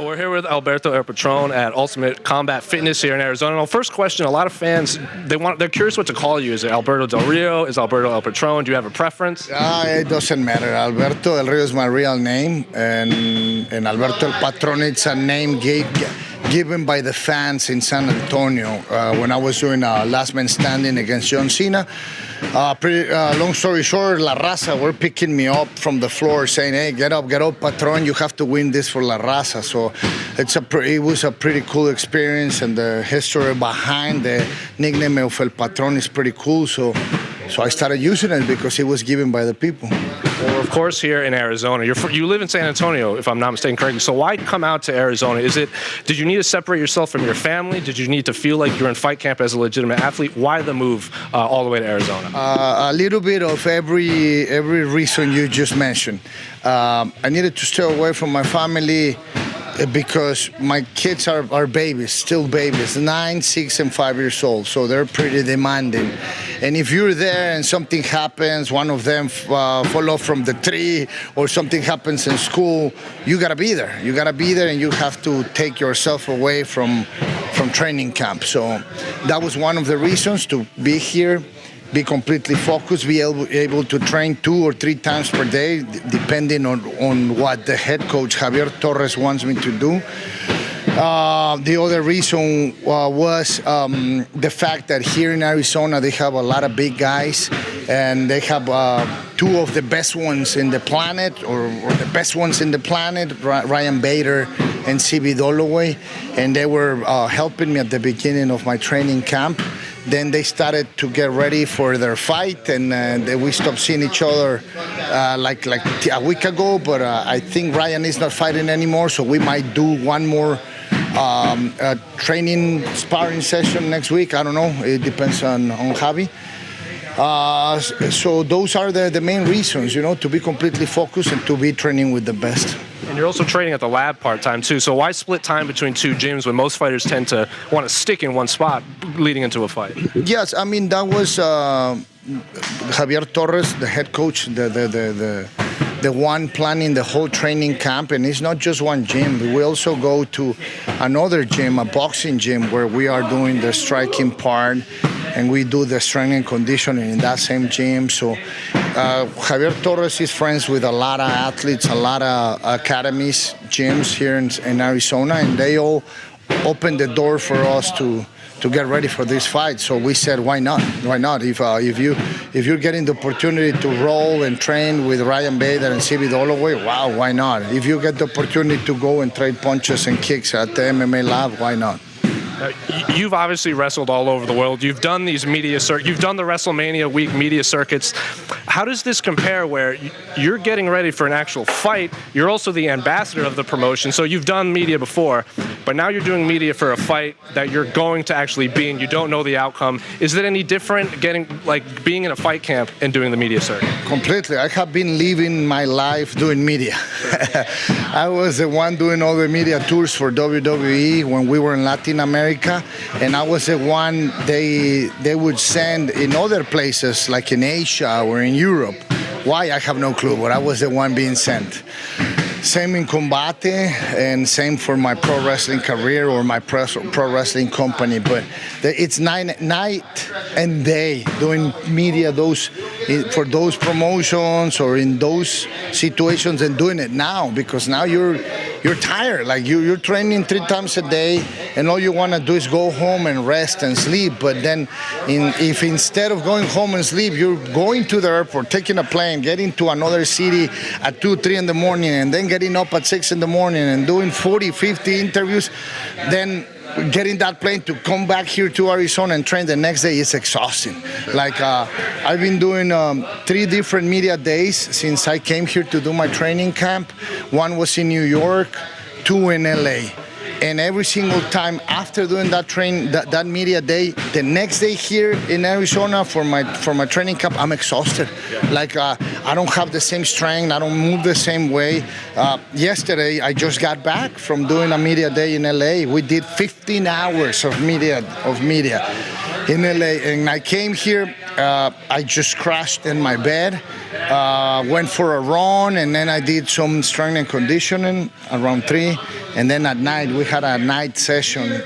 We're here with Alberto El Patron at Ultimate Combat Fitness here in Arizona. Now, first question, a lot of fans, they're curious what to call you. Is it Alberto Del Rio? Is Alberto El Patron? Do you have a preference? It doesn't matter. Alberto Del Rio is my real name, and Alberto El Patron, it's a name given by the fans in San Antonio when I was doing a last man standing against John Cena. Long story short, La Raza were picking me up from the floor saying, hey, get up, Patron, you have to win this for La Raza. So it was a pretty cool experience, and the history behind the nickname of El Patron is pretty cool. So I started using it because it was given by the people. Well, of course, here in Arizona, you live in San Antonio, if I'm not mistaken correctly. So why come out to Arizona? Did you need to separate yourself from your family? Did you need to feel like you're in fight camp as a legitimate athlete? Why the move all the way to Arizona? A little bit of every reason you just mentioned. I needed to stay away from my family because my kids are babies, still babies, 9, 6, and 5 years old, so they're pretty demanding. And if you're there and something happens, one of them fall off from the tree, or something happens in school, you gotta be there. You gotta be there, and you have to take yourself away from training camp. So that was one of the reasons to be here, be completely focused, be able to train 2 or 3 times per day, depending on what the head coach, Javier Torres, wants me to do. The other reason was the fact that here in Arizona, they have a lot of big guys, and they have 2 of the best ones in the planet, or the best ones in the planet, Ryan Bader and CB Dollaway, and they were helping me at the beginning of my training camp. Then they started to get ready for their fight, and we stopped seeing each other like a week ago. But I think Ryan is not fighting anymore, so we might do one more training sparring session next week. I don't know. It depends on Javi. So those are the main reasons, to be completely focused and to be training with the best. And you're also training at the lab part-time, too. So why split time between 2 gyms when most fighters tend to want to stick in one spot leading into a fight? Yes, I mean, that was Javier Torres, the head coach, the one planning the whole training camp. And it's not just one gym. We also go to another gym, a boxing gym, where we are doing the striking part, and we do the strength and conditioning in that same gym. So Javier Torres is friends with a lot of athletes, a lot of academies, gyms here in Arizona, and they all opened the door for us to get ready for this fight. So we said, why not? Why not? If you're getting the opportunity to roll and train with Ryan Bader and CB Dollaway, wow, why not? If you get the opportunity to go and trade punches and kicks at the MMA lab, why not? You've obviously wrestled all over the world. You've done these media you've done the WrestleMania week media circuits. How does this compare where you're getting ready for an actual fight? You're also the ambassador of the promotion, so you've done media before, but now you're doing media for a fight that you're going to actually be in. You don't know the outcome. Is it any different being in a fight camp and doing the media circuit? Completely. I have been living my life doing media. I was the one doing all the media tours for WWE when we were in Latin America. And I was the one they would send in other places, like in Asia or in Europe. Why? I have no clue, but I was the one being sent. Same in Combate, and same for my pro wrestling career or my pro wrestling company. But it's night and day doing media for those promotions or in those situations, and doing it now, because now you're tired. Like you're training 3 times a day, and all you want to do is go home and rest and sleep. But then if instead of going home and sleep, you're going to the airport, taking a plane, getting to another city at 2, 3 in the morning, and then getting up at 6 in the morning and doing 40, 50 interviews, then getting that plane to come back here to Arizona and train the next day is exhausting. I've been doing 3 different media days since I came here to do my training camp. 1 was in New York, 2 in LA. And every single time after doing that media day, the next day here in Arizona for my training camp, I'm exhausted. Yeah. I don't have the same strength. I don't move the same way. Yesterday, I just got back from doing a media day in LA. We did 15 hours of media. in LA, and I came here. I just crashed in my bed, went for a run, and then I did some strength and conditioning around 3. And then at night, we had a night session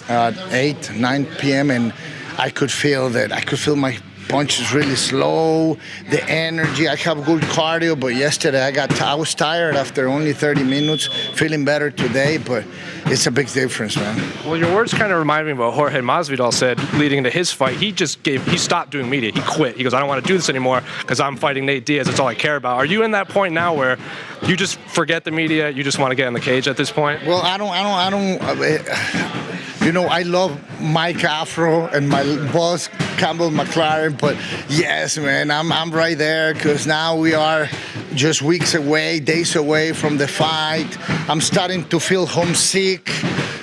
at 8, 9 p.m., and I could feel that. I could feel my punches really slow, the energy. I have good cardio, but yesterday I was tired after only 30 minutes, feeling better today, but it's a big difference, man. Well, your words kind of remind me of what Jorge Masvidal said leading into his fight. He stopped doing media. He quit. He goes, I don't want to do this anymore because I'm fighting Nate Diaz. That's all I care about. Are you in that point now where you just forget the media, you just want to get in the cage at this point? Well, I don't. You know, I love Mike Afro and my boss, Campbell McLaren, but yes, man, I'm right there because now we are just weeks away, days away from the fight. I'm starting to feel homesick.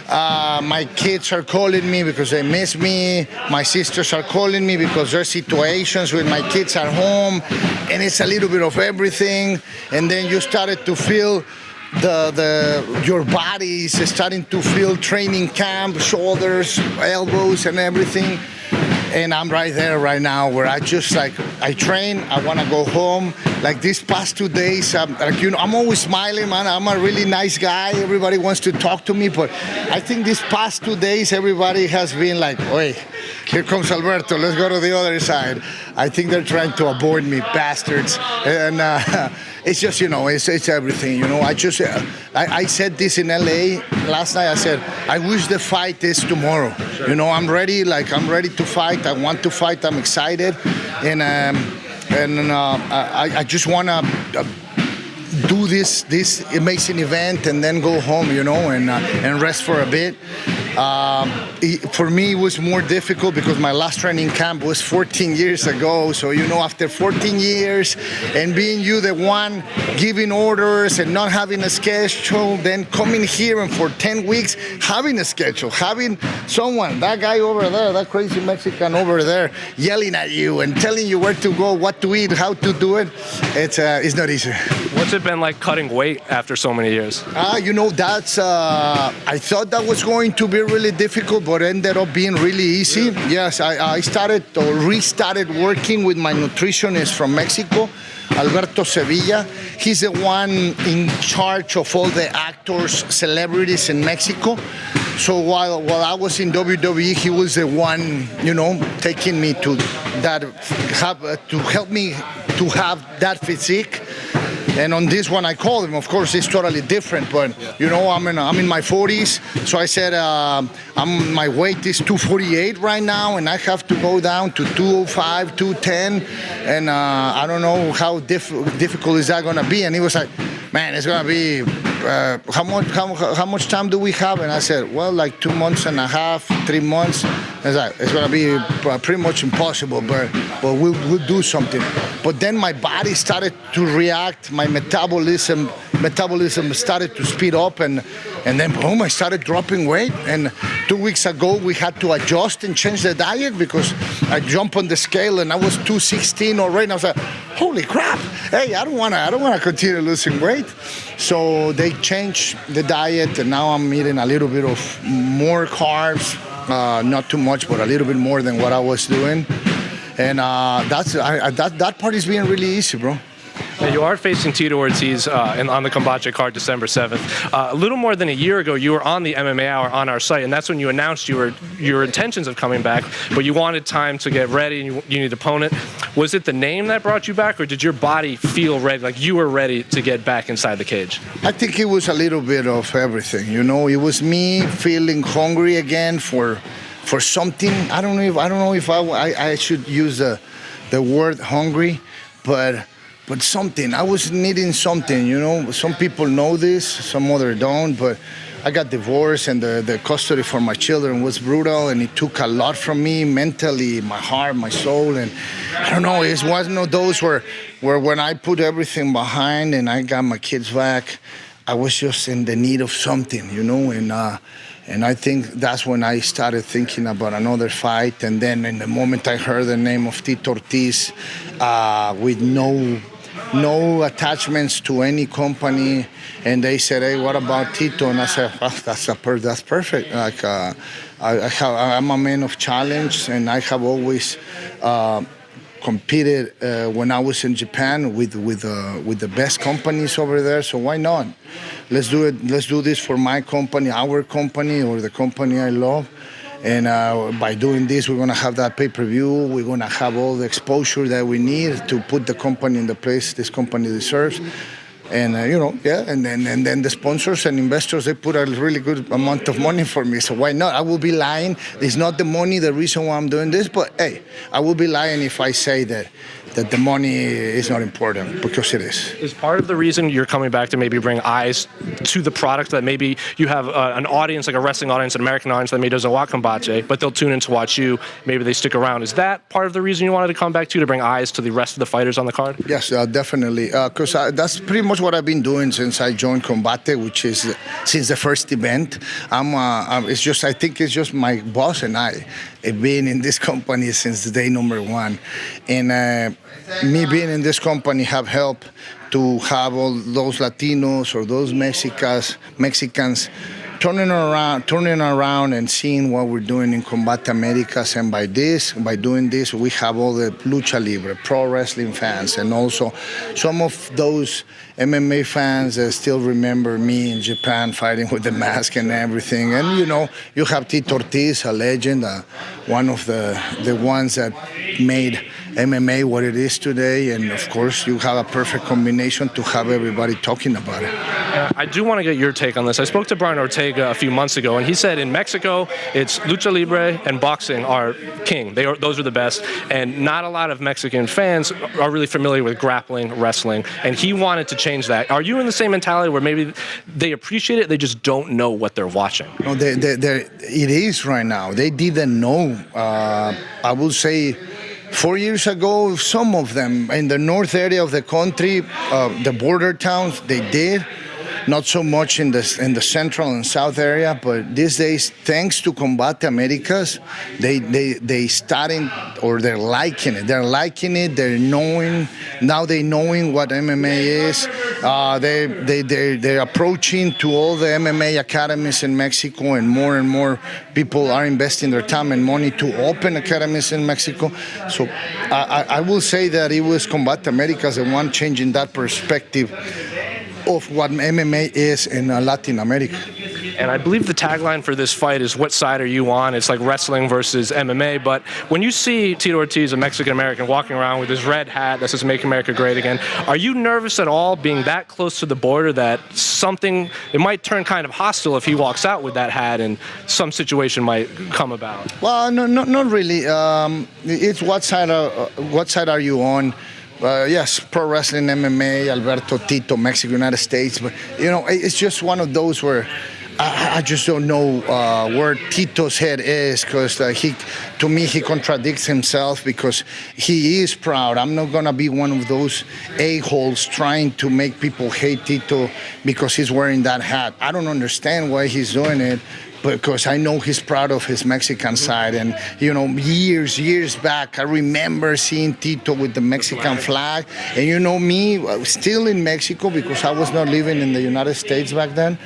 My kids are calling me because they miss me. My sisters are calling me because there are situations with my kids at home, and it's a little bit of everything. And then you started to feel your body is starting to feel training camp, shoulders, elbows, and everything. And I'm right there right now where I train, I want to go home. Like these past 2 days, I'm always smiling, man. I'm a really nice guy. Everybody wants to talk to me, but I think these past 2 days, everybody has been like, "Oi, here comes Alberto. Let's go to the other side." I think they're trying to avoid me, bastards. And it's just, it's everything. I said this in LA last night. I said, I wish the fight is tomorrow. I'm ready. I'm ready to fight. I want to fight. I'm excited, and I just want to do this amazing event and then go home, and rest for a bit. For me, it was more difficult because my last training camp was 14 years ago. So, after 14 years and being you the one giving orders and not having a schedule, then coming here and for 10 weeks having a schedule, having someone, that guy over there, that crazy Mexican over there, yelling at you and telling you where to go, what to eat, how to do it, it's not easy. What's it been like cutting weight after so many years? That's, I thought that was going to be really difficult, but ended up being really easy. Yes, I restarted working with my nutritionist from Mexico, Alberto Sevilla. He's the one in charge of all the actors, celebrities in Mexico. So while I was in WWE, he was the one, taking me to that, to help me to have that physique. And on this one, I called him. Of course, it's totally different, but I'm in my 40s. So I said, my weight is 248 right now, and I have to go down to 205, 210, and I don't know how difficult is that gonna be. And he was like, man, it's gonna be. How much time do we have? And I said, well, like 2 months and a half, 3 months. It's gonna be pretty much impossible, but we'll do something. But then my body started to react. My metabolism started to speed up, and then boom, I started dropping weight. And 2 weeks ago, we had to adjust and change the diet because I jumped on the scale and I was 216 already. And I was like, holy crap! Hey, I don't wanna continue losing weight. So they changed the diet, and now I'm eating a little bit of more carbs, not too much, but a little bit more than what I was doing. And that part is being really easy, bro. Now you are facing Tito Ortiz on the Combate card December 7th. A little more than a year ago, you were on the MMA Hour on our site, and that's when you announced your intentions of coming back, but you wanted time to get ready and you need an opponent. Was it the name that brought you back, or did your body feel ready, like you were ready to get back inside the cage? I think it was a little bit of everything, It was me feeling hungry again for something. I don't know if I should use the word hungry, but something. I was needing something, Some people know this, some others don't, but I got divorced, and the custody for my children was brutal, and it took a lot from me mentally, my heart, my soul, and I don't know, it was one of those where when I put everything behind and I got my kids back, I was just in the need of something, and I think that's when I started thinking about another fight. And then in the moment I heard the name of Tito Ortiz, with no no attachments to any company. And they said, "Hey, what about Tito?" And I said, "Oh, that's perfect. Like, I'm a man of challenge, and I have always competed when I was in Japan with the best companies over there. So why not? Let's do it. Let's do this for my company, our company, or the company I love." And by doing this, we're going to have that pay-per-view. We're going to have all the exposure that we need to put the company in the place this company deserves. And, and then the sponsors and investors, they put a really good amount of money for me. So why not? I will be lying. It's not the money, the reason why I'm doing this. But, hey, I will be lying if I say that the money is not important, because it is. Is part of the reason you're coming back to maybe bring eyes to the product, that maybe you have an audience, like a wrestling audience, an American audience that maybe doesn't watch Combate, but they'll tune in to watch you, maybe they stick around. Is that part of the reason you wanted to come back to bring eyes to the rest of the fighters on the card? Yes, definitely, because that's pretty much what I've been doing since I joined Combate, which is since the first event. I think it's just my boss and I have been in this company since day number one. And me being in this company have helped to have all those Latinos or those Mexicans turning around and seeing what we're doing in Combate Americas. And by doing this, we have all the lucha libre, pro wrestling fans, and also some of those MMA fans that still remember me in Japan fighting with the mask and everything. And you have Tito Ortiz, a legend, one of the ones that made MMA what it is today. And of course, you have a perfect combination to have everybody talking about it. I do want to get your take on this. I spoke to Brian Ortega a few months ago, and he said in Mexico, it's lucha libre and boxing are king. Those are the best, and not a lot of Mexican fans are really familiar with grappling, wrestling, and he wanted to change that. Are you in the same mentality where maybe they appreciate it, they just don't know what they're watching? No, it is right now. They didn't know. I would say 4 years ago, some of them in the north area of the country, the border towns, they did. Not so much in the central and south area, but these days, thanks to Combate Americas, they starting, or they're liking it. They're liking it. They're knowing now. They knowing what MMA is. They're approaching to all the MMA academies in Mexico, and more people are investing their time and money to open academies in Mexico. So I will say that it was Combate Americas the one changing that perspective of what MMA is in Latin America. And I believe the tagline for this fight is, "What side are you on?" It's like wrestling versus MMA. But when you see Tito Ortiz, a Mexican-American, walking around with his red hat that says "Make America Great Again," are you nervous at all, being that close to the border, that it might turn kind of hostile if he walks out with that hat and some situation might come about? Well, no, not really. It's what side are you on? Yes, pro wrestling, MMA, Alberto, Tito, Mexico, United States. But, it's just one of those where I just don't know where Tito's head is, because to me, he contradicts himself, because he is proud. I'm not going to be one of those a-holes trying to make people hate Tito because he's wearing that hat. I don't understand why he's doing it, because I know he's proud of his Mexican side. And, years back, I remember seeing Tito with the Mexican flag. And me, still in Mexico, because I was not living in the United States back then,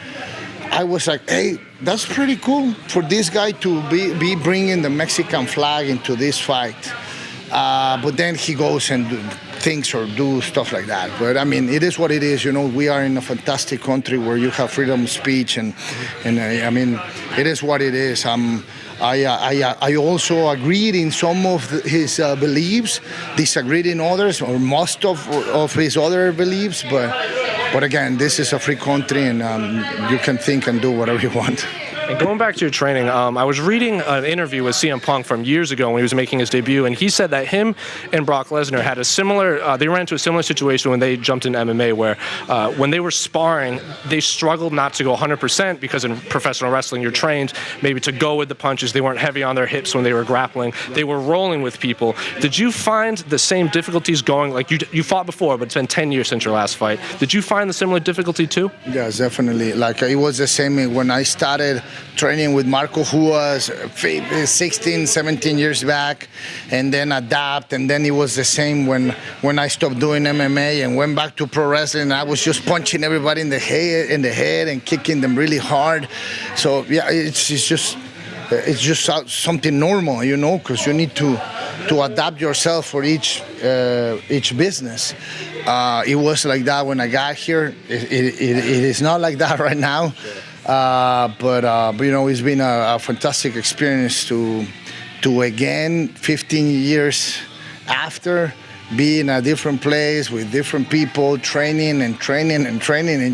I was like, hey, that's pretty cool for this guy to be bringing the Mexican flag into this fight. But then he goes and thinks or do stuff like that. But I mean, it is what it is. We are in a fantastic country where you have freedom of speech, and I mean, it is what it is. I also agreed in some of his beliefs, disagreed in others, or most of his other beliefs. But again, this is a free country, and you can think and do whatever you want. And going back to your training, I was reading an interview with CM Punk from years ago when he was making his debut, and he said that him and Brock Lesnar had they ran into a similar situation when they jumped into MMA, where when they were sparring, they struggled not to go 100%, because in professional wrestling, you're trained maybe to go with the punches. They weren't heavy on their hips when they were grappling. They were rolling with people. Did you find the same difficulties going, like you fought before, but it's been 10 years since your last fight. Did you find the similar difficulty too? Yes, definitely. Like, it was the same when I started training with Marco, who was 16, 17 years back, and then adapt. And then it was the same when I stopped doing MMA and went back to pro wrestling. I was just punching everybody in the head and kicking them really hard. So yeah, it's just something normal, you know, because you need to adapt yourself for each business. It was like that when I got here. It is not like that right now. But you know, it's been a fantastic experience to again, 15 years after, be in a different place with different people, training and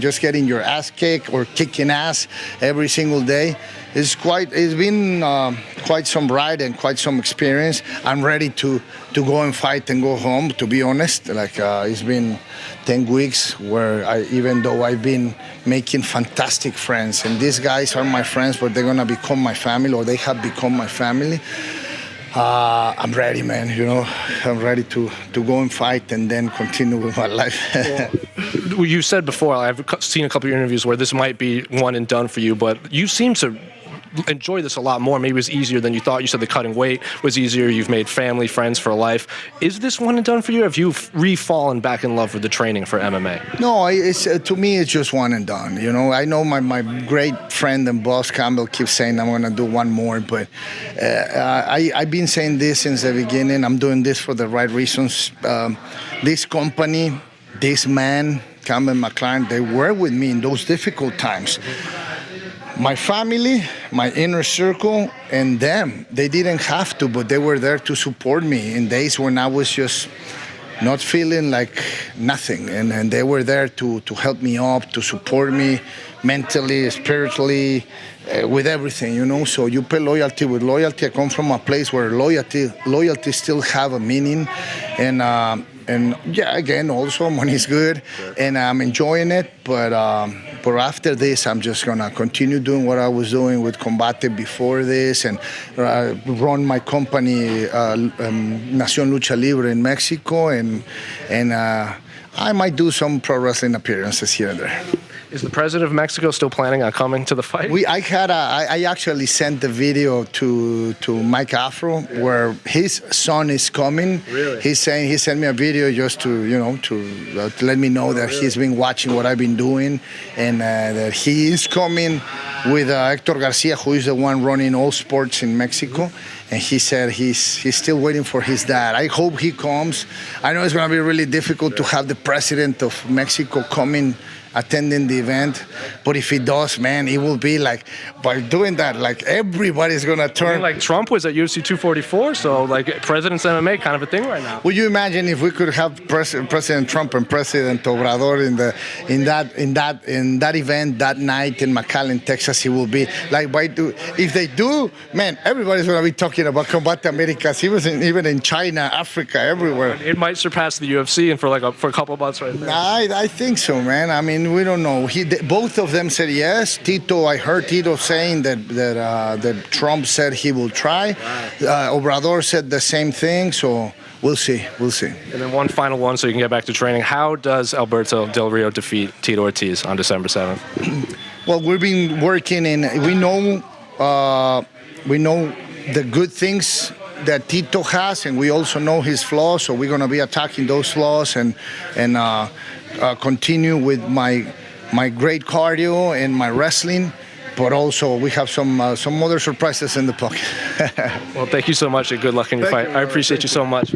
just getting your ass kicked or kicking ass every single day. It's been quite some ride and quite some experience. I'm ready to go and fight and go home, to be honest. Like it's been 10 weeks where even though I've been making fantastic friends, and these guys are my friends, but they're gonna become my family, or they have become my family. I'm ready, man. You know, I'm ready to go and fight and then continue with my life. Well, you said before, I've seen a couple of your interviews where this might be one and done for you, but you seem to enjoy this a lot more. Maybe it was easier than you thought. You said the cutting weight was easier. You've made family, friends for life. Is this one and done for you? Have you re-fallen back in love with the training for MMA? No, to me, it's just one and done. You know, I know my great friend and boss, Campbell, keeps saying I'm going to do one more, but I've been saying this since the beginning. I'm doing this for the right reasons. This company, this man, Campbell McLaren, they were with me in those difficult times. My family, my inner circle, and them, they didn't have to, but they were there to support me in days when I was just not feeling like nothing. And they were there to help me up, to support me mentally, spiritually, with everything, you know. So you pay loyalty with loyalty. I come from a place where loyalty still have a meaning. And yeah, again, also money's good, and I'm enjoying it. But after this, I'm just gonna continue doing what I was doing with Combate before this, and run my company, Nación Lucha Libre in Mexico, and I might do some pro wrestling appearances here and there. Is the president of Mexico still planning on coming to the fight? I actually sent the video to Mike Afro where his son is coming. Really? He sent me a video just to let me know that he's been watching what I've been doing, and that he is coming with Hector Garcia, who is the one running all sports in Mexico. And he said he's still waiting for his dad. I hope he comes. I know it's going to be really difficult to have the president of Mexico coming, attending the event, but if he does, man, it will be like, by doing that, like everybody's gonna turn. I mean, like Trump was at UFC 244, so like President's MMA kind of a thing right now. Would you imagine if we could have President Trump and President Obrador in that event that night in McAllen, Texas? It will be like, if they do, man, everybody's gonna be talking about Combate Americas. He was even in China, Africa, everywhere. It might surpass the UFC, and for a couple of months right there. I think so, man. I mean, we don't know. Both of them said yes. I heard Tito saying that Trump said he will try. Obrador said the same thing. So we'll see. And then one final one, so you can get back to training. How does Alberto Del Rio defeat Tito Ortiz on December 7th? Well, we've been working, and we know the good things that Tito has, and we also know his flaws. So we're going to be attacking those flaws and continue with my great cardio and my wrestling, but also we have some other surprises in the pocket. Well, thank you so much, and good luck in your fight. I appreciate you so much.